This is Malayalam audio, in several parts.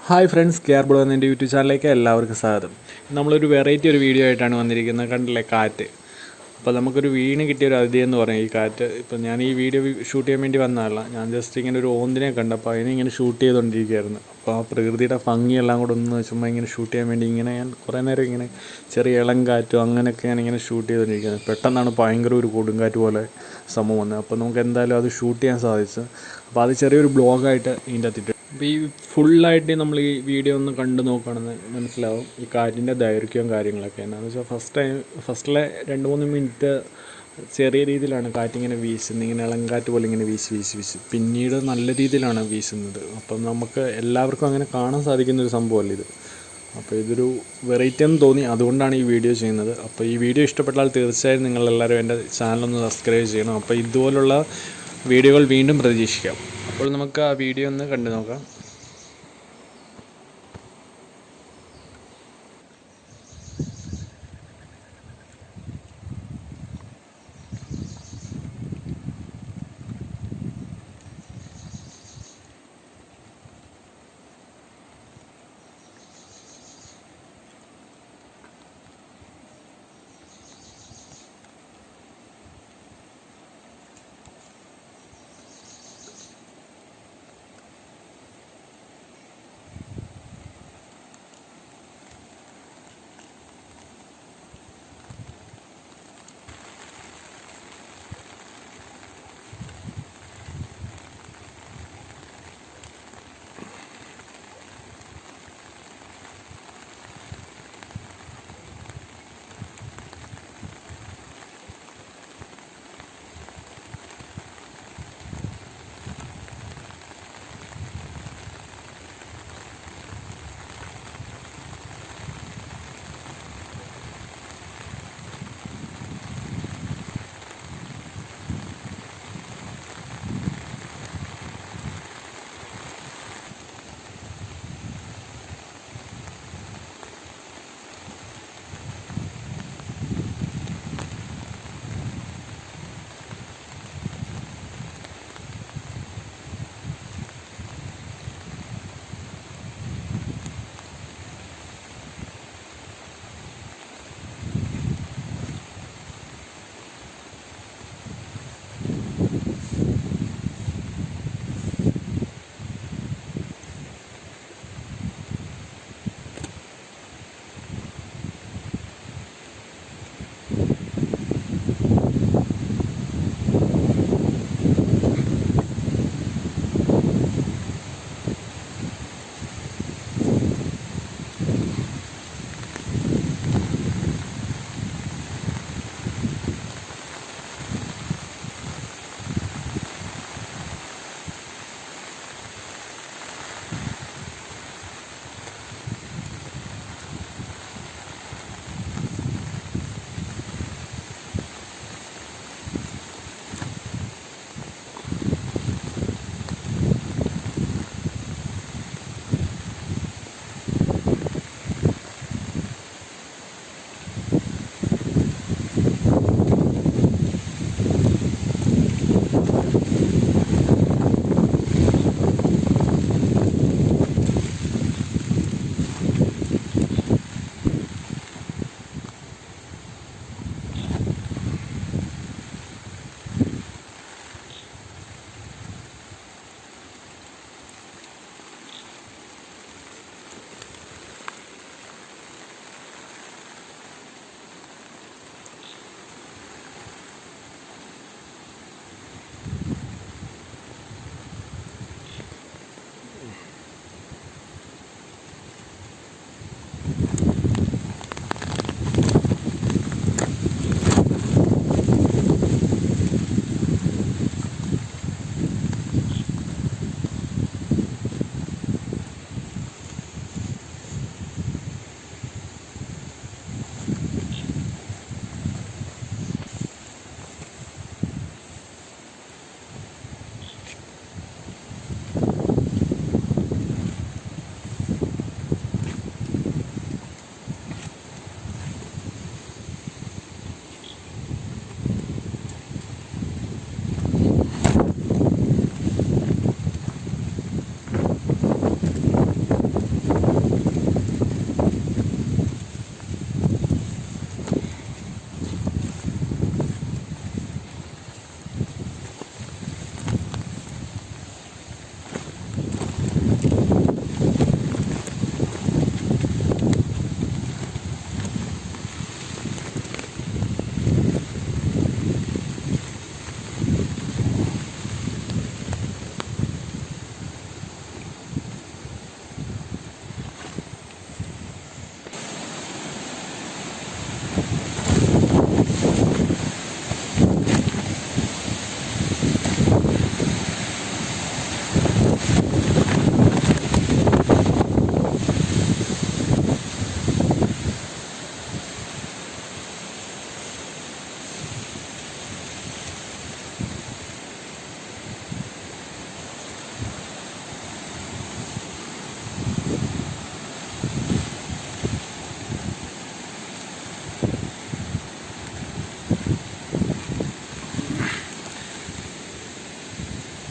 ഹായ് ഫ്രണ്ട്സ്, കെയർബിൾ എന്ന എൻ്റെ യൂട്യൂബ് ചാനലിലേക്ക് എല്ലാവർക്കും സ്വാഗതം. നമ്മളൊരു വെറൈറ്റി ഒരു വീഡിയോ ആയിട്ടാണ് വന്നിരിക്കുന്നത്. കണ്ടില്ലേ, കാറ്റ്. അപ്പോൾ നമുക്കൊരു വീണ് കിട്ടിയൊരു അതിഥി എന്ന് പറയും ഈ കാറ്റ്. ഇപ്പം ഞാൻ ഈ വീഡിയോ ഷൂട്ട് ചെയ്യാൻ വേണ്ടി വന്നതല്ല, ഞാൻ ജസ്റ്റ് ഇങ്ങനെ ഒരു ഓന്തിനെ കണ്ടപ്പോൾ അതിനെ ഇങ്ങനെ ഷൂട്ട് ചെയ്തുകൊണ്ടിരിക്കുകയായിരുന്നു. അപ്പോൾ ആ പ്രകൃതിയുടെ ഭംഗിയെല്ലാം കൂടെ ഒന്ന് ചുമ്മാ ഇങ്ങനെ ഷൂട്ട് ചെയ്യാൻ വേണ്ടി ഇങ്ങനെ ഞാൻ കുറേ നേരം ഇങ്ങനെ ചെറിയ ഇളം കാറ്റും അങ്ങനെയൊക്കെ ഞാനിങ്ങനെ ഷൂട്ട് ചെയ്തുകൊണ്ടിരിക്കുന്നത്. പെട്ടെന്നാണ് ഭയങ്കര ഒരു കൊടുങ്കാറ്റ് പോലെ സംഭവം വന്നത്. അപ്പോൾ നമുക്ക് എന്തായാലും അത് ഷൂട്ട് ചെയ്യാൻ സാധിച്ചു. അപ്പോൾ അത് ചെറിയൊരു ബ്ലോഗായിട്ട് ഇതിൻ്റെ അകത്തിട്ട്. അപ്പോൾ ഈ ഫുള്ളായിട്ട് നമ്മൾ ഈ വീഡിയോ ഒന്ന് കണ്ടു നോക്കുകയാണെന്ന് മനസ്സിലാവും ഈ കാറ്റിൻ്റെ ദൈർഘ്യവും കാര്യങ്ങളൊക്കെ. എന്താണെന്ന് വെച്ചാൽ ഫസ്റ്റിലെ 2-3 മിനിറ്റ് ചെറിയ രീതിയിലാണ് കാറ്റിങ്ങനെ വീശുന്നത്, ഇങ്ങനെ ഇളങ്കാറ്റ് പോലെ ഇങ്ങനെ വീശി പിന്നീട് നല്ല രീതിയിലാണ് വീശുന്നത്. അപ്പം നമുക്ക് എല്ലാവർക്കും അങ്ങനെ കാണാൻ സാധിക്കുന്നൊരു സംഭവമല്ല ഇത്. അപ്പോൾ ഇതൊരു വെറൈറ്റി എന്ന് തോന്നി, അതുകൊണ്ടാണ് ഈ വീഡിയോ ചെയ്യുന്നത്. അപ്പോൾ ഈ വീഡിയോ ഇഷ്ടപ്പെട്ടാൽ തീർച്ചയായും നിങ്ങളെല്ലാവരും എൻ്റെ ചാനലൊന്ന് സബ്സ്ക്രൈബ് ചെയ്യണം. അപ്പോൾ ഇതുപോലുള്ള വീഡിയോകൾ വീണ്ടും പ്രതീക്ഷിക്കാം. അപ്പോൾ നമുക്ക് ആ വീഡിയോ ഒന്ന് കണ്ടു നോക്കാം.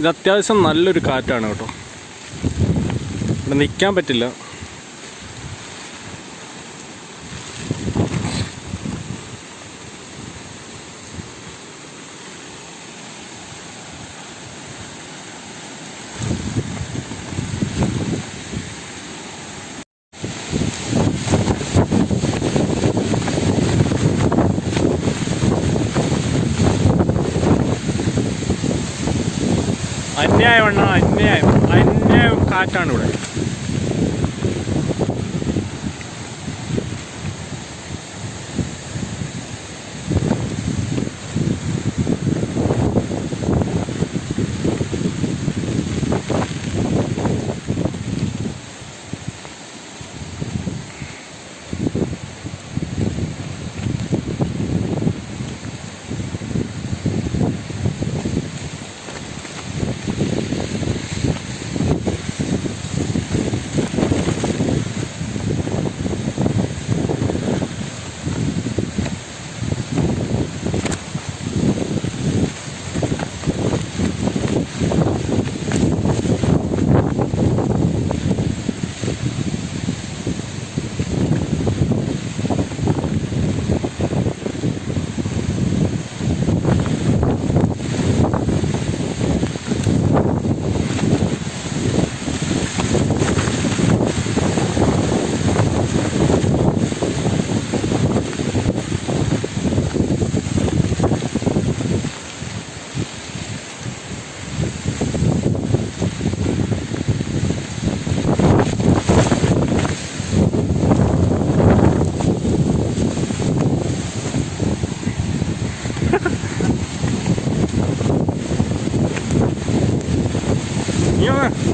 ഇത് അത്യാവശ്യം നല്ലൊരു കാറ്റാണ് കേട്ടോ. ഇവിടെ നിൽക്കാൻ പറ്റില്ല. അന്യായം കാറ്റാണ് ഇവിടെ. Yeah.